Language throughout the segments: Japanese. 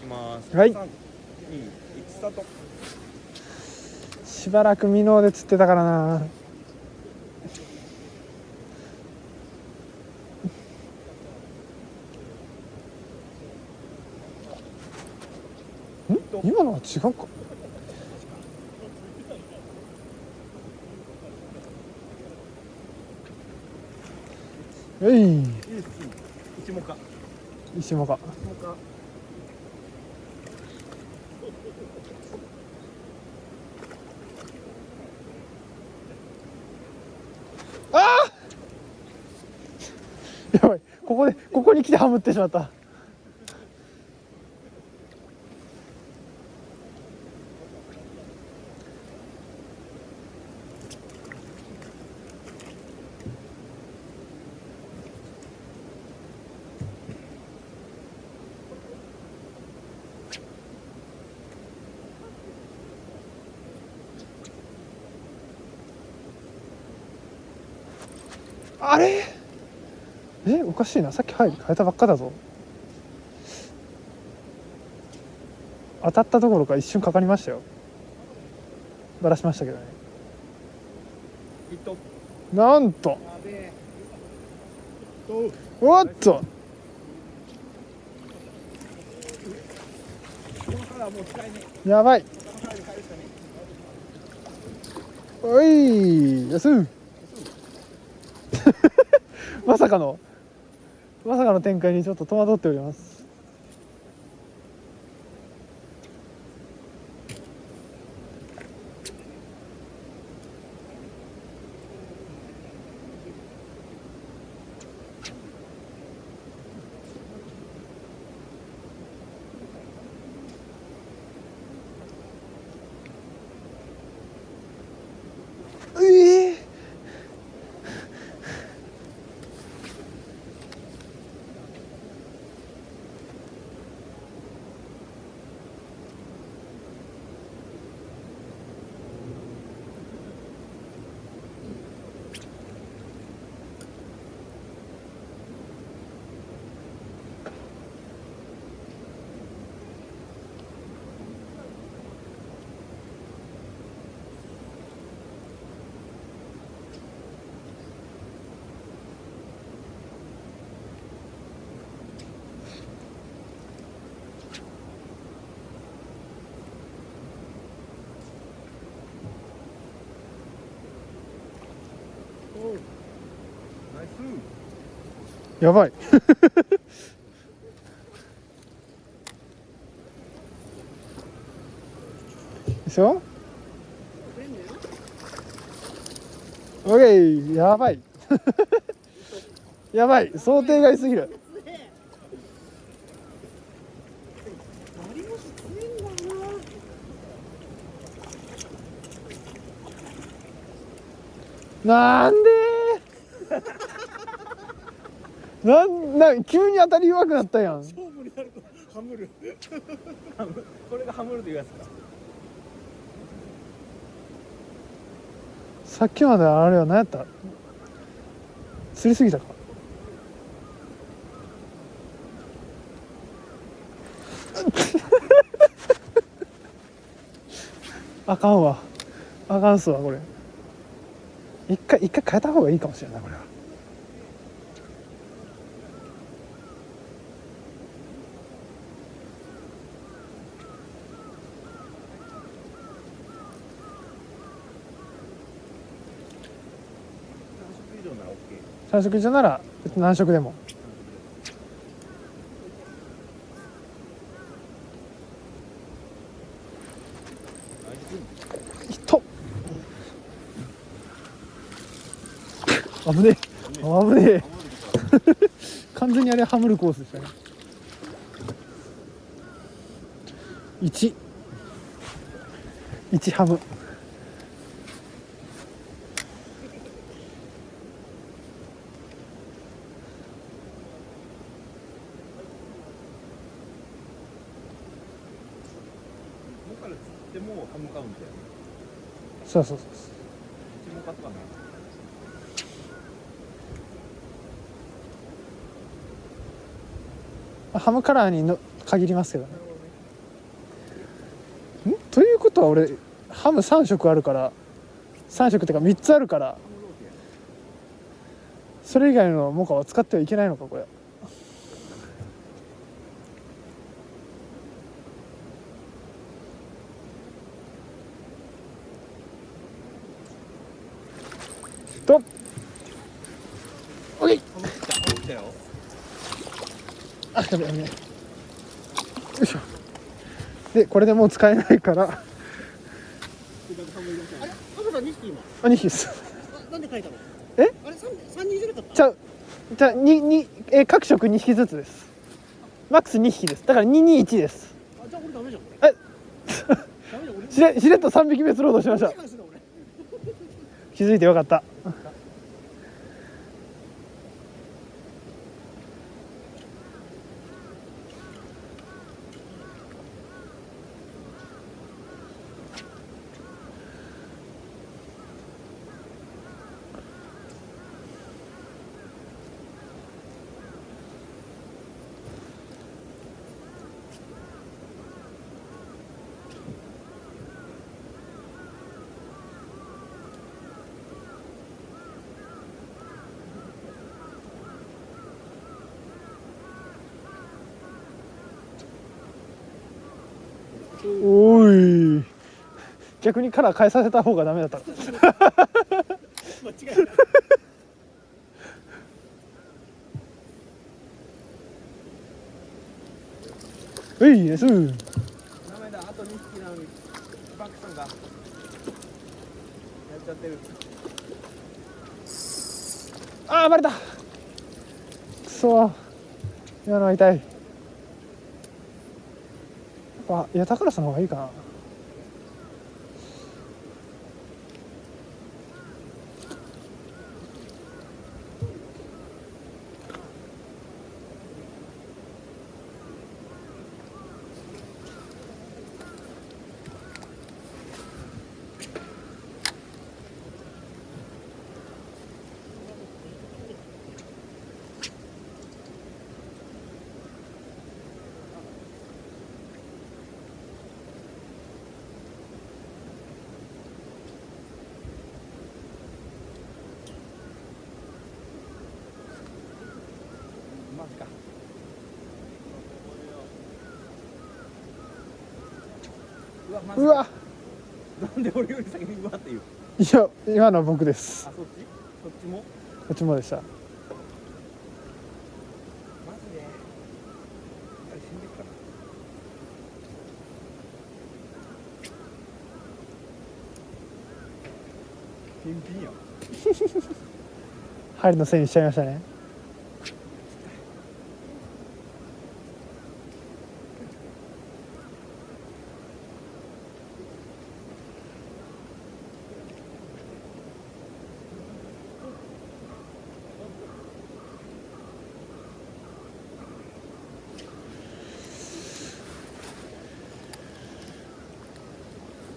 ます。はい。3、2、1スタート。しばらくミノーで釣ってたからな。今のは違うか。石もか。石もか。ああやばい、ここに来てハムってしまった。あれおかしいな、さっき入り変えたばっかだぞ。当たったところか一瞬かかりましたよ。バラしましたけどね。なんとおっとやばい。おいやすまさかの展開にちょっと戸惑っております。やばいでしょ。オッケー、やばいやばい、想定外すぎる。なんで急に当たり弱くなったやん。勝負になるとハムるこれがハムるというやつか。さっきまであれは何やった、釣りすぎたかあかんわ、あかんっすわこれ。一回変えた方がいいかもしれないこれは。3色以上なら何色でも。危ねえ完全にあれハムるコースでしたね。1ハム。でもハムカウントやね。そう一もかとかね。ハムカラーにの限りますけどね。ということは俺ハム3色あるから、3色っていうか3つあるから、それ以外のモカは使ってはいけないのかこれ。とおい来たよ。あ、ダメダメ。よいしょ。でこれでもう使えないから。あれ、赤さん2匹今。あ、2匹です。なんで書いたの？え？あれ3人じゃなかった？じゃあ各色2匹ずつです。マックス2匹です。だから221です。あ、じゃあ俺ダメじゃん。えダメじゃん俺。しれっと3匹滅労働しました。何話してんだ俺。気づいてよかった。おい、逆にカラー変えさせた方がダメだった。間違いない。ういです。ダメだ、あと2匹なのにバックさんがやっちゃってる。あー、バレた。くそ、今のは痛い。あ、いや宝さんの方がいいかな。マジか。うわ、マジか。うわ、なんで俺より先にうわって言う。いや今のは僕です。あ、そっちもこっちもでした。マジであれ死んでるかな。ピンピンや。針のせいにしちゃいましたね。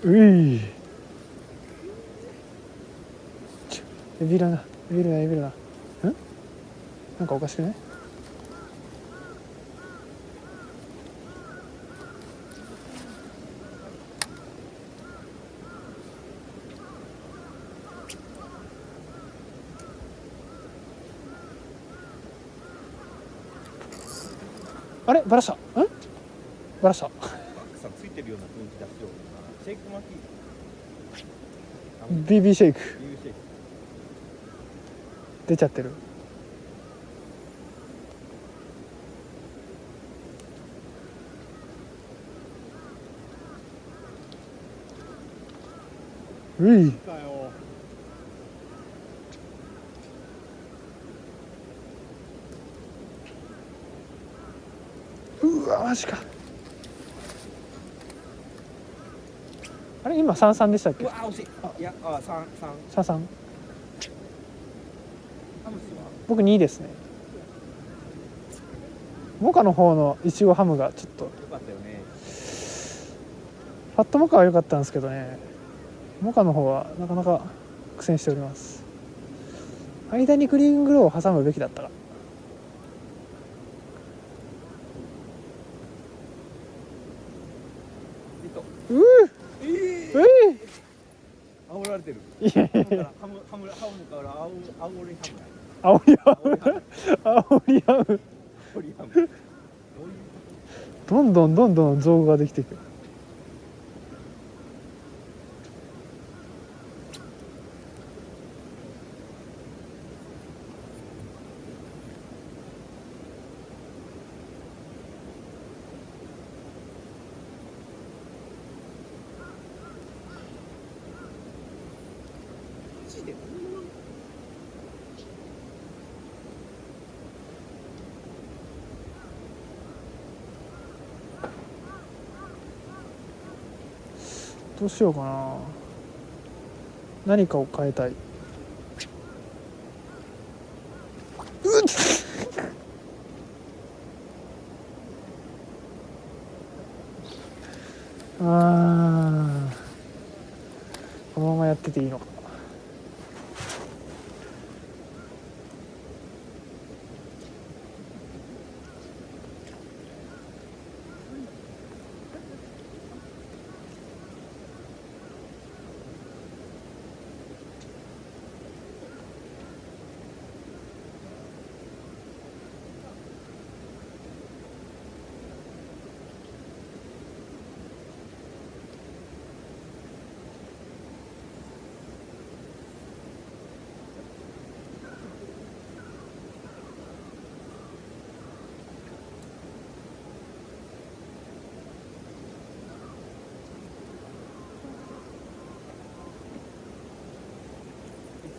うい、エビるな、エビるな、エビるな。なんかおかしくね。あれバラした。バラした。バックさんついてるような雰囲気出しよう。シェイク巻き。BB シェイクビールシェイク。出ちゃってる。うい、かよ。うわマジか。あれ今33でしたっけ？うわ、惜しい。いや、あ、三。33。ハムシは。僕2ですね。モカの方のいちごハムがちょっと、よかったよね。ファットモカは良かったんですけどね、モカの方はなかなか苦戦しております。間にグリーングローを挟むべきだったら。リト。うーられてる。いやいやいや、ハムから青森ハムだ。青りハム青森ハム。青りハム、青森ハム。どういうどんどん造語ができていく。マジでどうしようかな。何かを変えたい。あー、このままやってていいのか。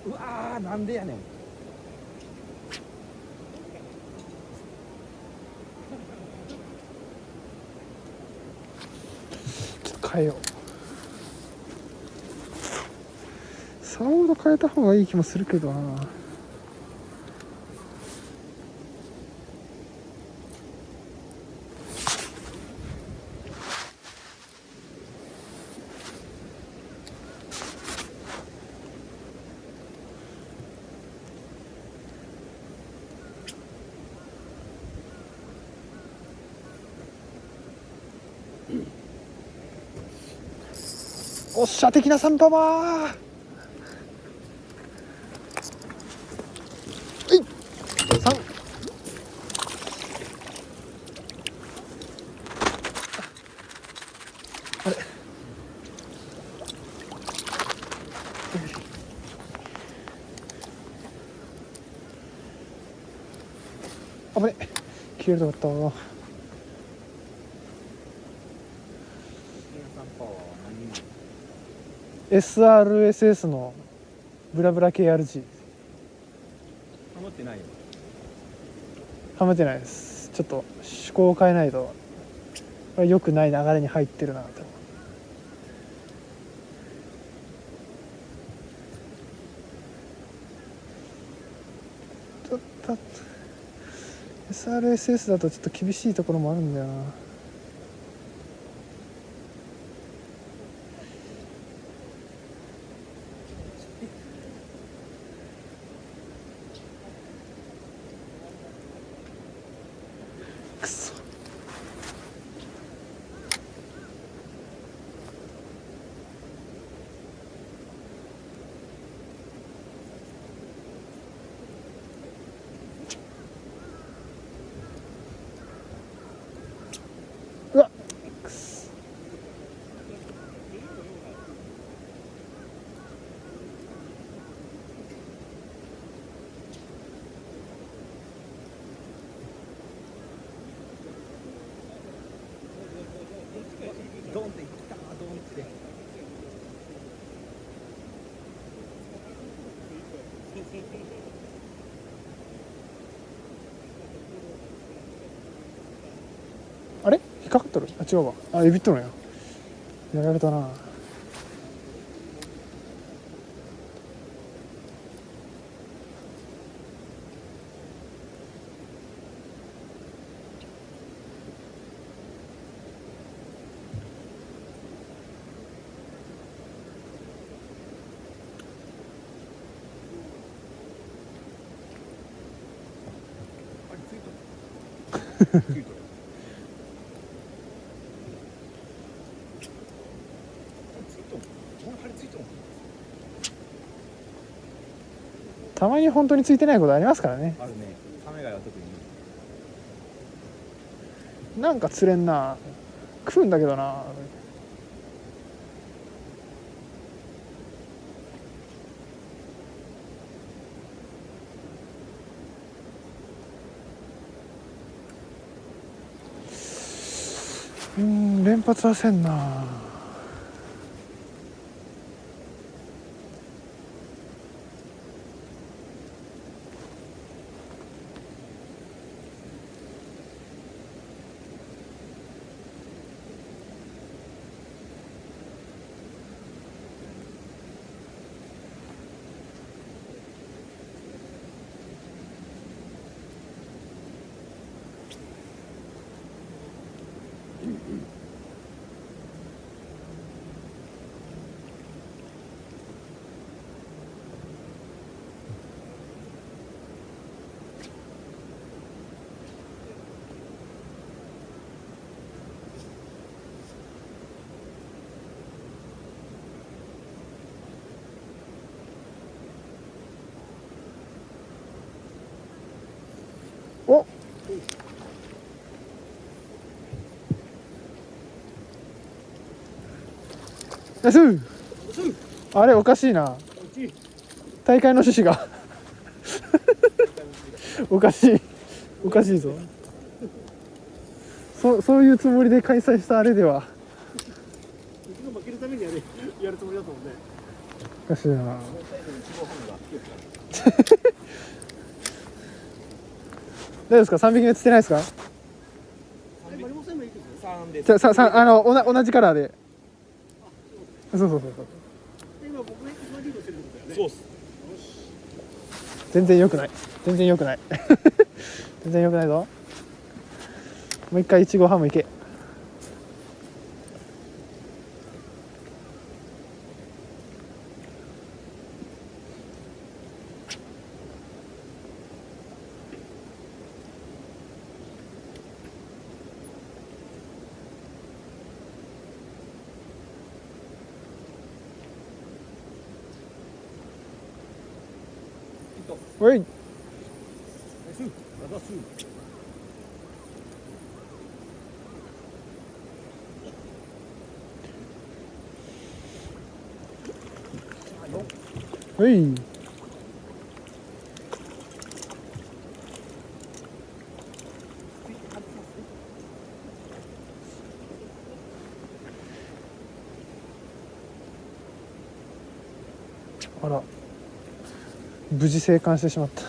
うわー、なんでやねん。ちょっと変えよう。サウンド変えた方がいい気もするけどな。おっしゃ的な3パワー。3。あれ、あぶね、消えるとこだったわ。SRSS のブラブラ KRG ハモってないよ。はめてないです。ちょっと趣向を変えないとこれ良くない流れに入ってるなと。ちょっと SRSS だとちょっと厳しいところもあるんだよな。くそ。うわっ、くそ。ドンっていったドンって。あれ引っかかっとる。あ、違うわ。あ、エビっとるんや。やられたな。あれついとる。ついとる。ついとる。この針ついとる。たまに本当についてないことありますからね。あるね。サメガイは特に。なんか釣れんな、食うんだけどな。連発はせんな。お、ナイス。あれおかしいな、大会の趣旨がおかしいおかしいぞ。そういうつもりで開催したあれではうちが負けるためにやるつもりだと思うね。おかしいな。そのサイズの1号ハムが強くなる。大丈夫ですか、3匹目釣ってないですか。マリモさんもいいですよ。3です。同じカラーで。そうで今僕が一番リードしてるってことだよね。そうっす。全然良くない全然良くない全然良くないぞ。もう一回1号ハムいけ。おい、ナイス。ラダス。おい、あら、無事生還してしまった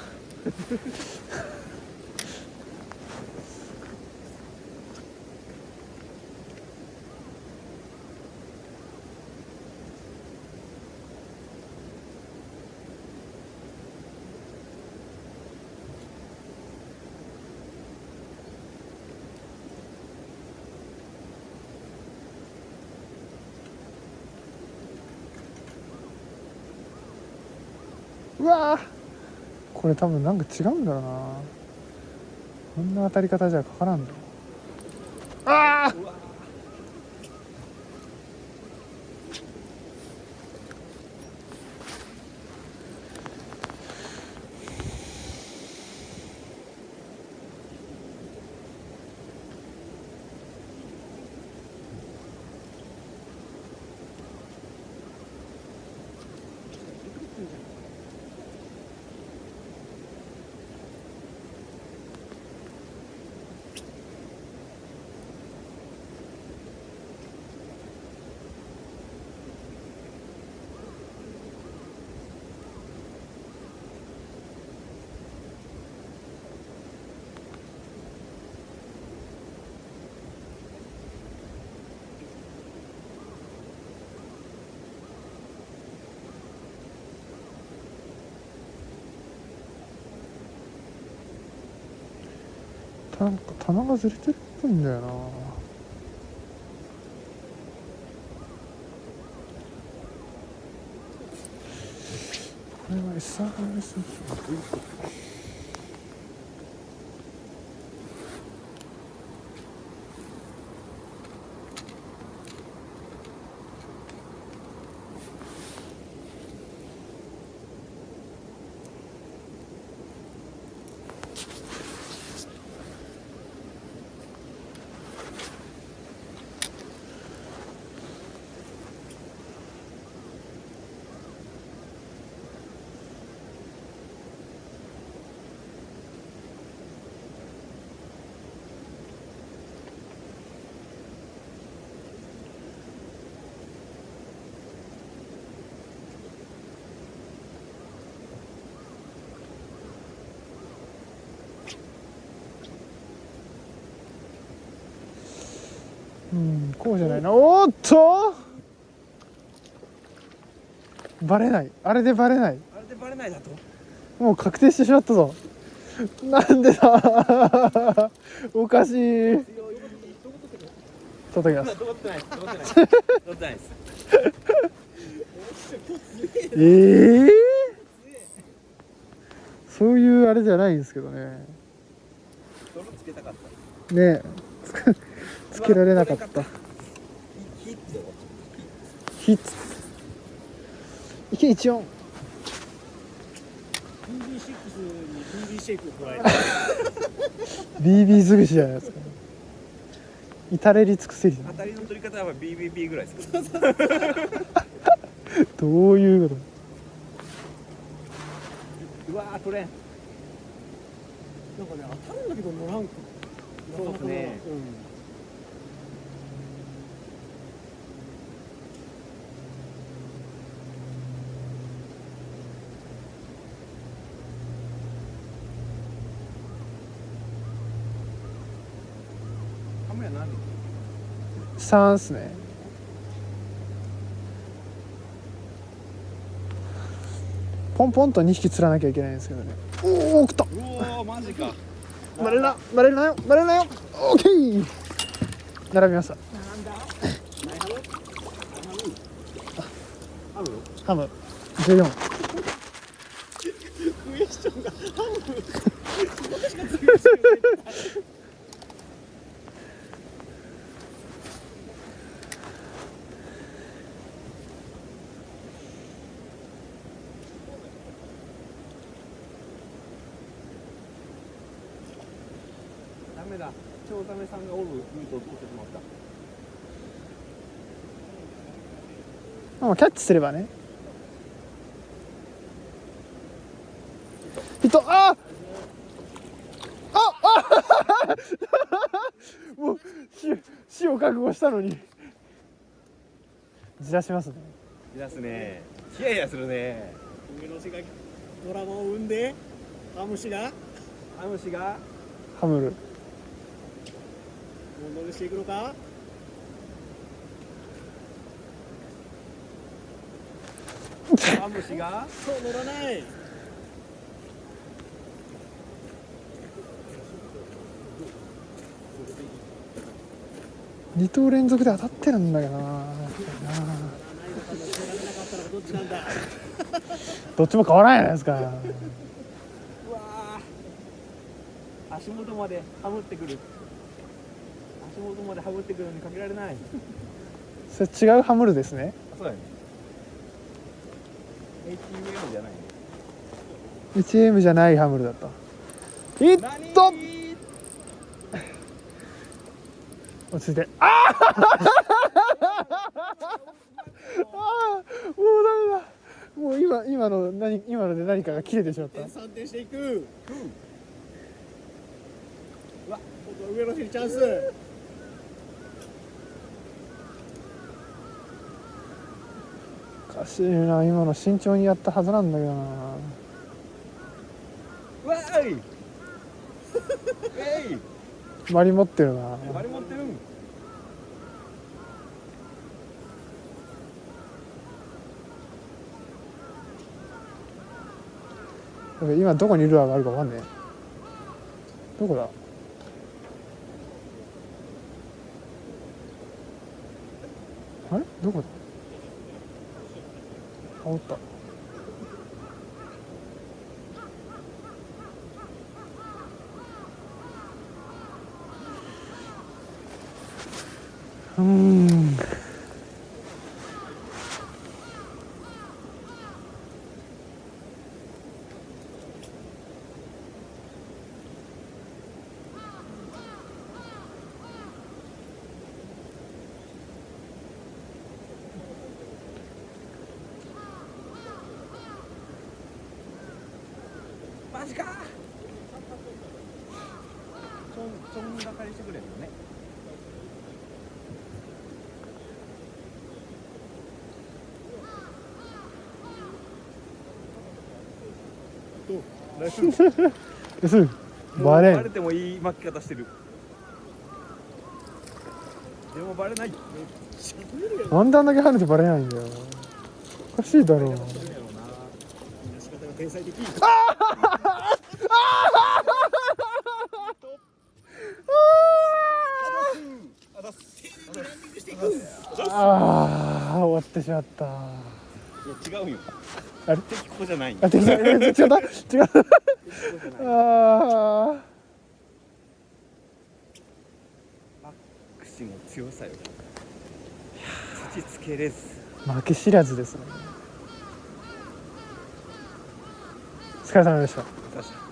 うわー、これ多分なんか違うんだろうな。こんな当たり方じゃかからんだろ。ああ、なんか棚がずれてるっぽいんだよな。これは SRS。 こうんこうじゃないな。おーっとバレない。あれでバレない。あれでバレないだと。もう確定してしまったぞ。なんでだおかしい。強い。叩きます。どこってないです。どこってないです。どこってないです。そういうあれじゃないんですけどね。泥つけたかった。ねつけられなかった。ヒット。ヒッツ池14 BB6 に BB シェイクを加えて BB 尽くしじゃないですか。至れり尽くせり。当たりの取り方は BBB ぐらいですか。どういうこと。うわー取れん。なんかね当たるんだけど乗らんくそうですね。カメラ何？ 3っすね。ポンポンと2匹釣らなきゃいけないんですけどね。おお食った。うおーマジか。バレるなバレるなよバレるなよ。オッケー並びました。ハム14。クエスチョンがハムダメだ。チョウザメさんがおるルートを通ってしまった。もうキャッチすればね。あもう死を覚悟したのにじらしますね。いやすね。ヒヤヒヤするね。上の星がドラマを生んでハムシがあの虫がハムルもう乗りしていくのか。あの虫がそう乗らない。2投連続で当たってるんだけどな。乗らないのか乗せられなかったのかどっちなんだ。どっちも変わらないじゃないですか。うわー足元まではむってくる。足元まではむってくるのにかけられない。それ違うハムルですね。あそうだよね。ATM じゃないね。 1M じゃないハムルだった。いっと落ち着いて。あもうダメだ。もう今ので何かが切れてしまった。3点していく。うわ今度は上の星にチャンス。おかしいな。今の慎重にやったはずなんだけどな。うわーいえいマリ持ってるな。あれ持ってるん。今どこにルアーがあるかわかんねえ。どこだ。あれどこだ。あおった。マジか。ちょんがかりしてくれるのね。ですバレバレん。てもいい巻き方してる。でももバレない。なんであんだけ跳ねてバレないんだよ。おかしいだろう。仕方が天才的。ああ、終わってしまった。いや違うよ。あれ敵ここじゃない。あ、違う違う。ああ。口も強さよ。土つけれず。負け知らずですね。お疲れ様でした。確かに。